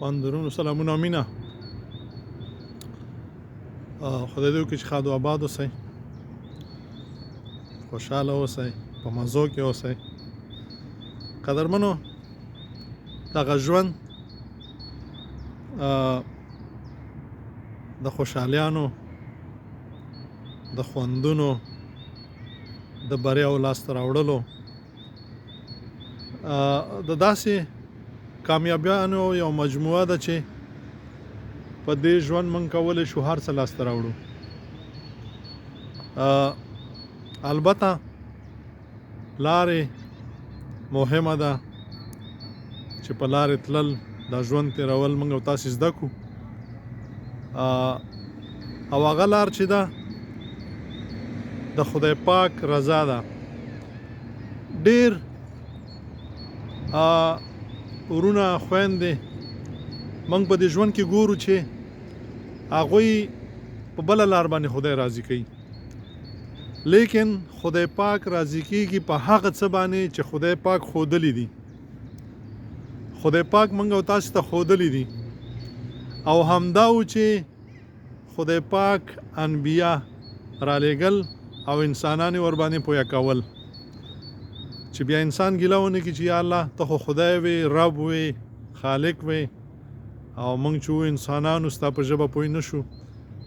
اندرونو سلامونه امینه خدای دې وکړي چې ښاد او آباد اوسئ، خوشحاله اوسئ، په مزو کې اوسئ. قدرمنو، دغه ژوند د خوشحالیانو، د خوندونو، د بریاو لاسته راوړلو، د داسې کامیابیانو یو مجموعه ده چې په دې ژوند موږ کولی شو هر څه لاسته راوړو. البته لارې مهمه ده چې په لارې تلل، دا ژوند تېرول موږ او تاسې زده کړو، او هغه لار چې ده د خدای پاک رضا ده. ډېر ورونه خویندې موږ په دې ژوند کې ګورو چې هغوی په بله لار باندې خدای راضي کوي، لیکن خدای پاک راضي کیږي په هغه څه باندې چې خدای پاک ښودلی دي. خدای پاک موږ او تاسو ته ښودلی دي، او همدا و چې خدای پاک انبیا را لېږل او انسانان یې ورباندې پویه کول، چې بیا انسان ګیله ونه کړي چې یا الله ته خو خدای وې، رب وې، خالق وې، او موږ چې انسانانو ستا په ژبه پوه نه شو،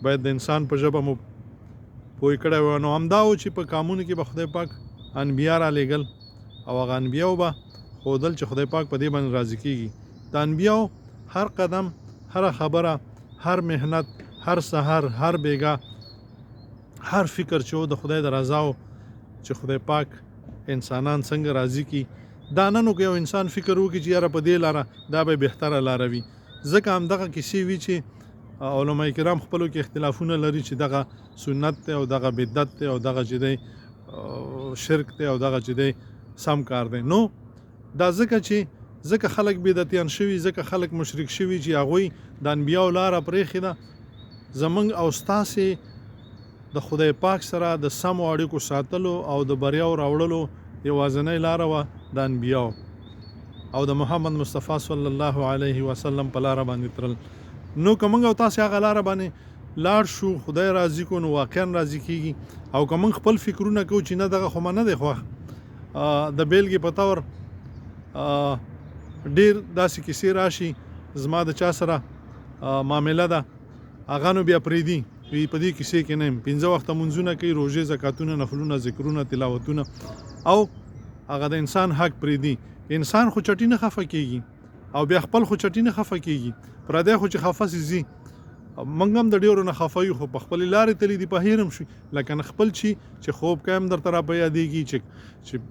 باید د انسان په ژبه مو پوه کړی وای. نو همدا و چې په کامونو کې به خدای پاک انبیا را لېږل، او هغه انبیاو به ښودل چې خدای پاک په دې باندې راضي کېږي. د انبیاو هر قدم، هره خبره، هر محنت، هر سحر، هر بیګا، هر فکر چې و د خدای د رضا و، چې خدای پاک انسانان څنګه راضي کړي. دا نن که یو انسان فکر وکړي چې یاره په دې لاره دا به بهتره لاره وي. ځکه همدغه کیسې وي چې علماء کرام خپلو کې اختلافونه لري چې دغه سنت دی او دغه بدعت دی او دغه چې دی شرک دی او دغه چې دی سم کار دی. نو دا ځکه خلک بدعتیان شوي، ځکه خلک مشرک شوي چې هغوی د انبیاو لاره پرېښې ده. زموږ او ستاسې د خدای پاک سره د سمو اړیکو ساتلو او د بریاو راوړلو یوازینۍ لاره وه د انبیاو او د محمد مصطفی صلی الله علیه وسلم په لاره باندې تلل. نو که موږ او تاسې هغه لاره باندې لاړ شو، خدای راضي کو، نو واقعا راضي کېږي. او که موږ خپل فکرونه کوو چې نه دغه خو ما نه دی خوښ، د بیلګې په طور ډېر داسې کیسې راشي، زما د چا سره معامله ده، هغه نو بیا پرېږدي، وي په دې کیسې کې نه یم، 5 وخته منځونه کوي، روژې، زکاتونه، نفلونه، ذکرونه، تلاوتونه، او هغه د انسان حق پرېږدي. انسان خو چټي نه خفه کېږي، او بیا خپل خو چټي نه خفه کېږي، پردی خو چې خفه سي ځي. موږ هم د ډېرو نه خفه یو، خو په خپلې لارې تللی دي، په هیر هم شي. لکه خپل چې خوب کوې هم درته را په یادېږي،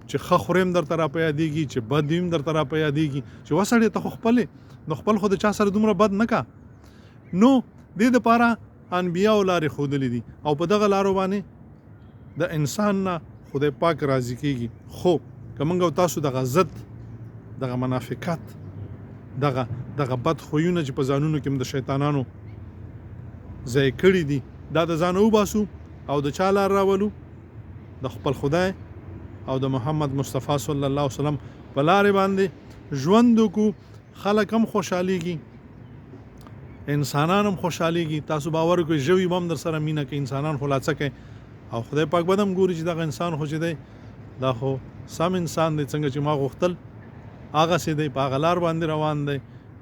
چې ښه خورې هم درته را په یادېږي، چې بد وي هم درته را په یادېږي، چې وسړې ته خو خپلې، نو خپل خو د چا سره دومره بد نه کا. نو دې دپاره انبیاو لارې ښودلې دي، او په دغه لارو باندې د انسان نه خدای پاک راضي کېږي. خو که موږ او تاسو دغه ضد، دغه منافقت، دغه بد خویونه چې په ځانونو کې د شیطانانو ځای کړي دي، دا د ځانه وباسو او د چا لار راولو؟ د خپل خدای او د محمد مصطفی صلی الله علیه وسلم په لارې باندې ژوند وکړو. خلک هم خوشحالیږي، انسانان هم خوشحالیږي. تاسو باور وکړئ، ژوي به هم در سره مینه کوي، انسانان خو لا څه کوي، او خدای پاک به هم ګوري چې دغه انسان خو چې دی دا خو سم انسان دی، څنګه چې ما غوښتل هغسې دی، په هغه لار باندې روان دی.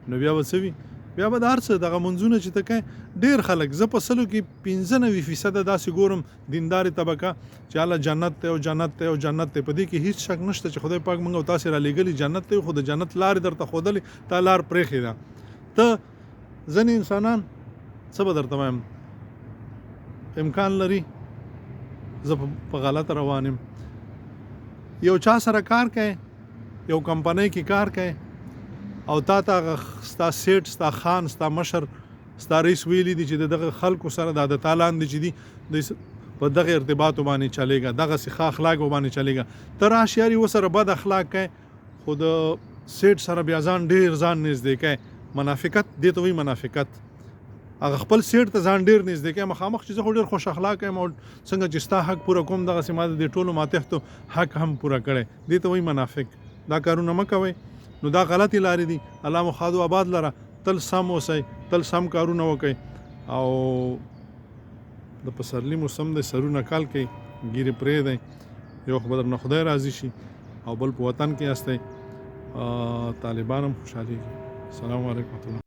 نو بیا به څه وي؟ بیا به د هر څه دغه منځونه چې ته کوې، ډېر خلک، زه په 100 کې 95% داسې ګورم دیندارې طبقه چې هله جنت دی او جنت دی او جنت دی. په دې کې هیڅ شک نشته چې خدای پاک موږ او تاسې را لېږلي جنت دی، خو د جنت لارې درته ښودلې، تا لار پرېښې ده. ته ځینې انسانان، څه به درته وایم، امکان لري زه په غلطه روان یم، یو چا سره کار کوي، یو کمپنۍ کې کار کوي، او تا ته ستا سیټ، ستا خان، ستا مشر، ستا رئیس ویلي دي چې دغه خلکو سره د تا لاندې چې دي په دغه ارتباطو باندې چلېږه، دغسې ښه اخلاقو باندې چلېږه. ته راشې یار یې ورسره بد اخلاق کوې، خو د سیټ سره بیا ځان ډېر ځان نږدې کوې. منافقت دې ته وایي منافقت. هغه خپل سیټ ته ځان ډېر نږدې کوي، مخامخ چې زه خو ډېر خوش اخلاقه یم، او څنګه چې ستا حق پوره کوم، دغسې ما د ټولو ماتحتو حق هم پوره کړی. دې ته وایي منافق. دا کارونه مه کوئ. نو دا غلطې لارې دي. الله مو ښاد و آباد لره. تل سم اوسئ، تل سم کارونه وکئ او د پسرلي موسم دی، سرونه کال کوي، ګیرې پرېږدئ، یو خو به درنه خدای راضي شي او بل په وطن کې یاستئ، طالبان هم خوشحالېږي. السلام علیکم ورحمة الله.